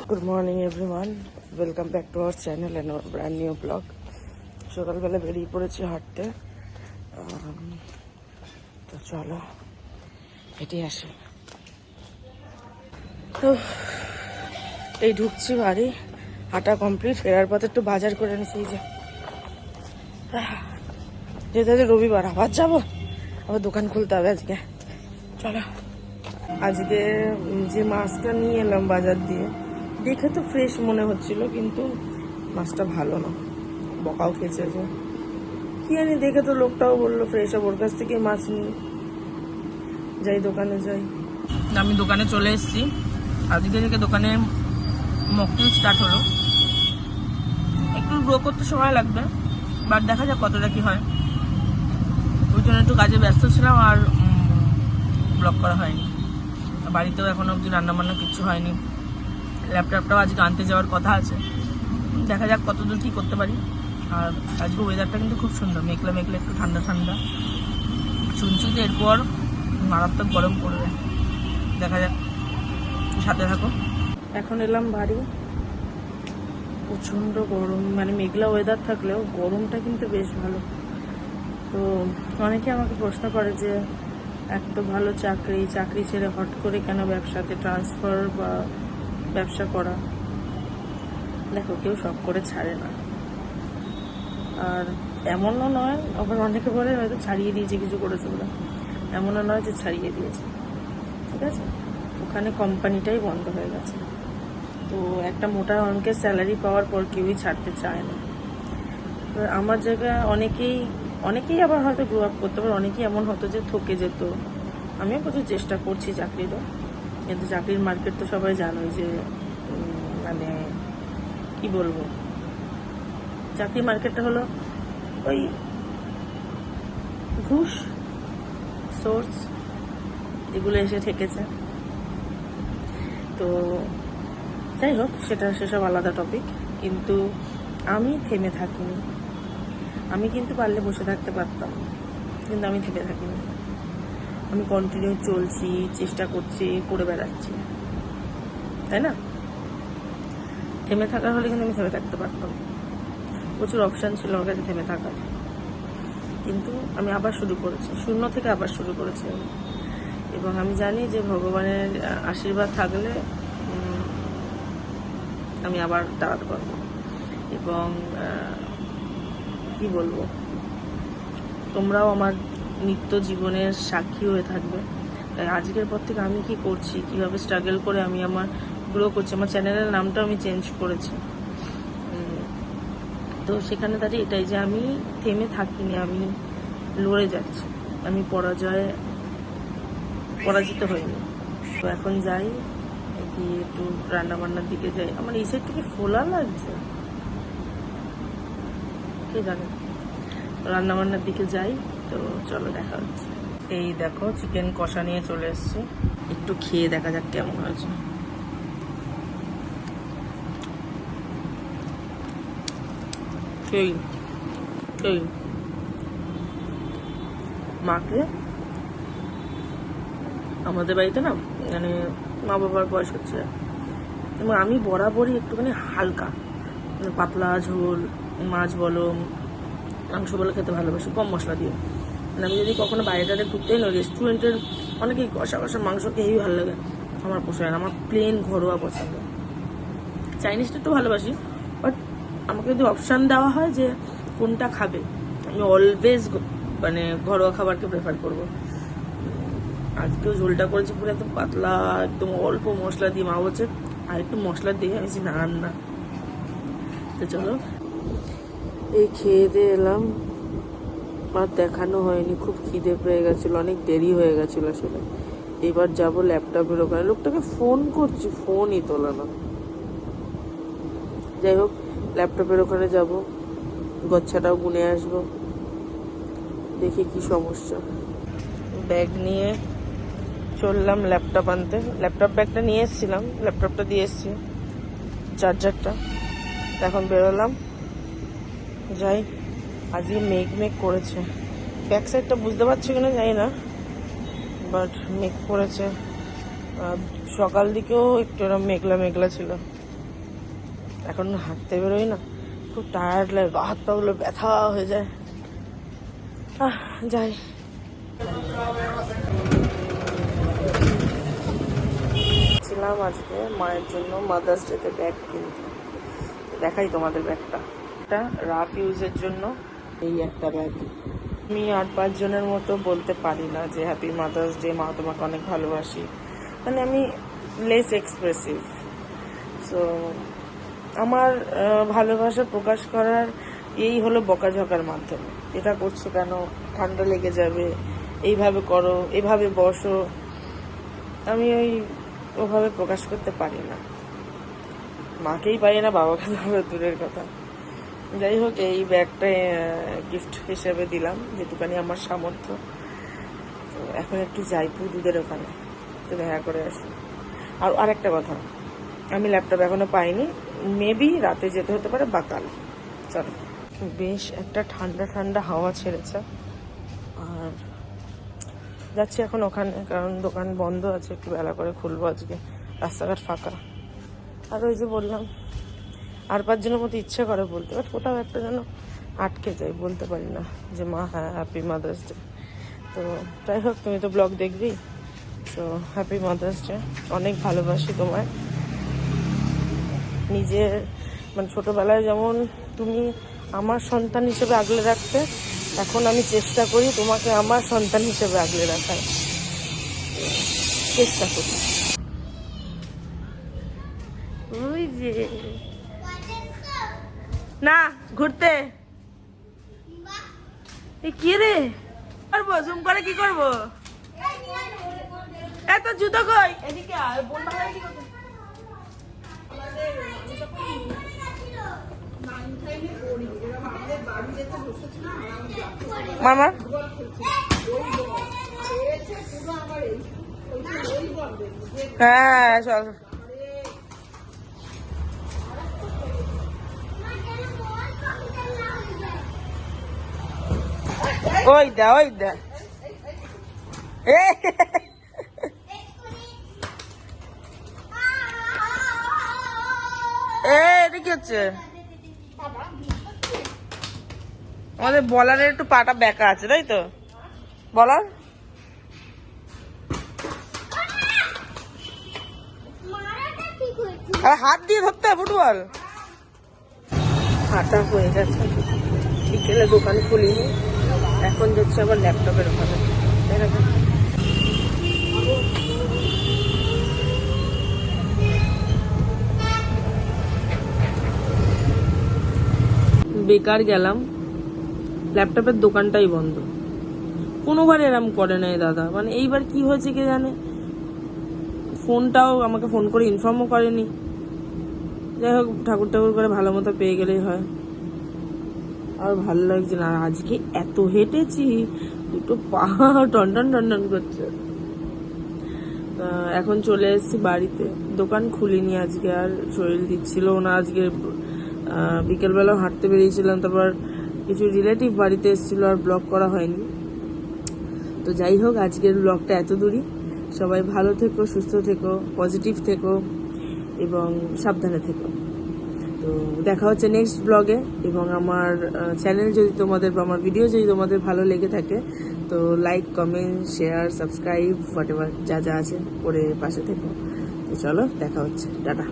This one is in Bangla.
Good morning everyone, welcome back to our channel and our brand new blog. সকালবেলা বেরিয়ে পড়েছি হাঁটতে, তো চলো হেঁটে আসি। তো এই ঢুকছি বাড়ি, হাঁটা কমপ্লিট। ফেরার পথে একটু বাজার করে এনেছি। এই যে যেতে রবিবার আবার যাবো, আবার দোকান খুলতে হবে আজকে। চলো, আজকে যে মাছটা নিয়ে এলাম বাজার দিয়ে, দেখে তো ফ্রেশ মনে হচ্ছিল, কিন্তু মাছটা ভালো না, বকাও খেয়েছে। কি জানি, দেখে তো লোকটাও বললো ফ্রেশ, ওর কাছ থেকে মাছ নিই। যাই, দোকানে যাই। আমি দোকানে চলে এসেছি। আজকে থেকে দোকানে মকটেল স্টার্ট হলো। একটু গ্রো করতে সময় লাগবে, বাট দেখা যাক কতটা কি হয়। ওই জন্য একটু কাজে ব্যস্ত ছিলাম আর ব্লগ করা হয়নি। বাড়িতেও এখনো অবধি রান্নাবান্না কিচ্ছু হয়নি। ল্যাপটপটাও আজকে আনতে যাওয়ার কথা আছে, দেখা যাক কতদূর কী করতে পারি। আর আজকে ওয়েদারটা কিন্তু খুব সুন্দর, মেঘলা মেঘলা, একটু ঠান্ডা ঠান্ডা। শুনছি যে এরপর মারাত্মক গরম পড়বে, দেখা যাক, সাথে থাকো। এখন এলাম বাড়ি। প্রচণ্ড গরম, মানে মেঘলা ওয়েদার থাকলেও গরমটা কিন্তু বেশ ভালো। তো অনেকে আমাকে প্রশ্ন করে যে এত ভালো চাকরি ছেড়ে হট করে কেন ব্যবসাতে ট্রান্সফার বা ব্যবসা করা। দেখো, কেউ শখ করে ছাড়ে না। আর এমনও নয়, আবার অনেকে বলে হয়তো ছাড়িয়ে দিয়েছে, কিছু করেছে বলে। এমনও নয় যে ছাড়িয়ে দিয়েছে, ঠিক আছে। ওখানে কোম্পানিটাই বন্ধ হয়ে গেছে। তো একটা মোটা অঙ্কের স্যালারি পাওয়ার পর কেউই ছাড়তে চায় না। আমার জায়গায় অনেকেই আবার হয়তো গ্রো আপ করতে পারে, অনেকেই এমন হতো যে থকে যেত। আমিও প্রচুর চেষ্টা করছি চাকরিরও, কিন্তু চাকরির মার্কেট তো সবাই জানোই যে মানে কি বলবো, চাকরির মার্কেটটা হলো ওই ঘুষ, সোর্স, এগুলো এসে ঠেকেছে। তো যাই হোক, সেসব আলাদা টপিক। কিন্তু আমি থেমে থাকিনি। আমি কিন্তু পারলে বসে থাকতে পারতাম, কিন্তু আমি থেমে থাকিনি। আমি কন্টিনিউ চলছি, চেষ্টা করছি, করে বেড়াচ্ছি, তাই না? থেমে থাকার হলে কিন্তু আমি থেমে থাকতে পারতাম। প্রচুর অপশান ছিল আমার কাছে থেমে থাকার, কিন্তু আমি আবার শুরু করেছি, শূন্য থেকে আবার শুরু করেছি। এবং আমি জানি যে ভগবানের আশীর্বাদ থাকলে আমি আবার দাঁড়াতে পারবো। এবং কি বলবো, তোমরাও আমার নিত্য জীবনের সাক্ষী হয়ে থাকবে। তাই আজকের পর থেকে আমি কি করছি, কিভাবে স্ট্রাগল করে আমি আমার গ্রো করছি। আমার চ্যানেলের নামটা আমি চেঞ্জ করেছি। তো সেখানে দাঁড়িয়ে এটাই যে আমি থেমে থাকিনি, আমি লড়ে যাচ্ছি। আমি পরাজিত হইনি। তো এখন যাই, গিয়ে একটু রান্নাবান্নার দিকে যাই। আমার এই সাইড থেকে ফোলা লাগছে, কে জানে। রান্নাবান্নার দিকে যাই, তো চলো দেখা হচ্ছে। এই দেখো, চিকেন কষা নিয়ে চলে এসেছি, একটু খেয়ে দেখা যাক কেমন হয়েছে। এই মাকে, আমাদের বাড়িতে না, মানে মা বাবার বয়স হচ্ছে, এবং আমি বরাবরই একটুখানি হালকা পাতলা ঝোল, মাছ বলো মাংস বলো খেতে ভালোবাসি, কম মশলা দিয়ে। মানে আমি যদি কখনো বাইরেটাতে ঘুরতে না, রেস্টুরেন্টের অনেকেই কষা কষা মাংস খেয়েই ভালো লাগে, আমার পোষায় না। আমার প্লেন ঘরোয়া পছন্দ। চাইনিজটা একটু ভালোবাসি, বাট আমাকে যদি অপশান দেওয়া হয় যে কোনটা খাবে, আমি অলওয়েজ মানে ঘরোয়া খাবারকে প্রেফার করবো। আজকেও ঝোলটা করেছি পুরো একদম পাতলা, একদম অল্প মশলা দিয়ে। মা বলছে আর একটু মশলা দিয়ে, আমি না। তো চলো, এই খেয়ে দিয়ে এলাম, আর দেখানো হয়নি, খুব খিদে পেয়ে গেছিলো, অনেক দেরি হয়ে গেছিলো আসলে। এবার যাবো ল্যাপটপের ওখানে, লোকটাকে ফোন করছি, ফোনই তোলা না। যাই হোক, ল্যাপটপের ওখানে যাব, গচ্ছাটাও গুনে আসবো, দেখি কি সমস্যা। ব্যাগ নিয়ে চললাম ল্যাপটপ আনতে। ল্যাপটপ ব্যাগটা নিয়ে এসেছিলাম, ল্যাপটপটা দিয়ে এসেছি, চার্জারটা। এখন বেরোলাম, যাই। আজকে মেঘ করেছে, ব্যাক সাইডটা বুঝতে পারছি কিনা জানি না, বাট মেঘ করেছে। সকাল দিকেও একটু এরকম মেঘলা ছিল। এখন হাঁটতে বেরোই না, খুব টায়ার্ড লাগে, গা হাত পাগুলো ব্যথা হয়ে যায়। যাই। ছিলাম আজকে মায়ের জন্য মাদার্স ডেতে ব্যাগ কিনতে। দেখাই তোমাদের ব্যাগটা, একটা রাফ ইউজের জন্য এই একটা ব্যাগ। আমি 8-5 জনের মতো বলতে পারি না যে হ্যাপি মাদার্স ডে, মা তোমাকে অনেক ভালোবাসি, মানে আমি লেস এক্সপ্রেসিভ। সো আমার ভালোবাসা প্রকাশ করার এই হলো বকাঝকার মাধ্যমে। এটা করছো কেন, ঠান্ডা লেগে যাবে, এইভাবে করো, এভাবে বসো। আমি ওভাবে প্রকাশ করতে পারি না, মাকেই পারি না, বাবাকে তো দূরের কথা। যাই হোক, এই ব্যাগটা গিফট হিসেবে দিলাম, যেটুকানি আমার সামর্থ্য। তো এখন একটু যাই দুধের ওখানে, তো দেখা করে আসি। আর আরেকটা কথা, আমি ল্যাপটপ এখনো পাইনি, মেবি রাতে যেতে হতে পারে বা কাল। চলো, বেশ একটা ঠান্ডা ঠান্ডা হাওয়া ছেড়েছে, আর যাচ্ছি এখন ওখানে, কারণ দোকান বন্ধ আছে, একটু বেলা করে খুলবো আজকে, রাস্তাঘাট ফাঁকা। আর ওই যে বললাম 8-5 জনের মতো ইচ্ছে করে বলতে, বাট কোথাও একটা যেন আটকে যাই, বলতে পারি না যে মা হ্যাঁ হ্যাপি মাদার্স ডে। তো যাই হোক, তুমি তো ব্লগ দেখবি, তো হ্যাপি মাদার্স ডে, অনেক ভালোবাসি তোমায়। নিজের মানে ছোটবেলায় যেমন তুমি আমার সন্তান হিসেবে আগলে রাখতে, এখন আমি চেষ্টা করি তোমাকে আমার সন্তান হিসেবে আগলে রাখার, চেষ্টা করি। ওই যে না ঘুরতে, কি রে করবো, জুম করে কি করবো, এত জুতো কই, এদিকে মামা। হ্যাঁ চল, ওই দা ওই দা, এটা কি হচ্ছে? আমাদের বলারের একটু পাটা বেঁকা আছে, তাই তো বলার। আর হাত দিয়ে ধরতে ফুটবল। হাঁটা হয়ে গেছে, বিকেলে দোকান খুলিনি, এখন যাচ্ছে আবার ল্যাপটপের ওখানে। বেকার গেলাম, ল্যাপটপের দোকানটাই বন্ধ। কোনোবার এরম করে নাই দাদা, মানে এইবার কি হয়েছে কে জানে, ফোনটাও আমাকে ফোন করে ইনফর্মও করেনি। যাই হোক, ঠাকুর ঠাকুর করে ভালো মতো পেয়ে গেলেই হয়। আর ভালো লাগছে না, আজকে এত হেঁটেছি, দুটো পা টনটন টনটন করছে। এখন চলে এসেছি বাড়িতে, দোকান খুলিনি আজকে, আর শরীর দিচ্ছিল না আজকে। বিকেলবেলাও হাঁটতে বেরিয়েছিলাম, তারপর কিছু রিলেটিভ বাড়িতে এসেছিল, আর ব্লগ করা হয়নি। তো যাই হোক, আজকের ব্লগটা এত দূরই। সবাই ভালো থেকো, সুস্থ থেকো, পজিটিভ থেকো এবং সাবধানে থেকো। তো দেখা হচ্ছে নেক্সট ব্লগে। এবং আমার চ্যানেল যদি তোমাদের বা আমার ভিডিও যদি তোমাদের ভালো লেগে থাকে, তো like, comment, share, subscribe, what ever যা যা আছে করে পাশে থেকো। তো চলো, দেখা হচ্ছে, টাটা।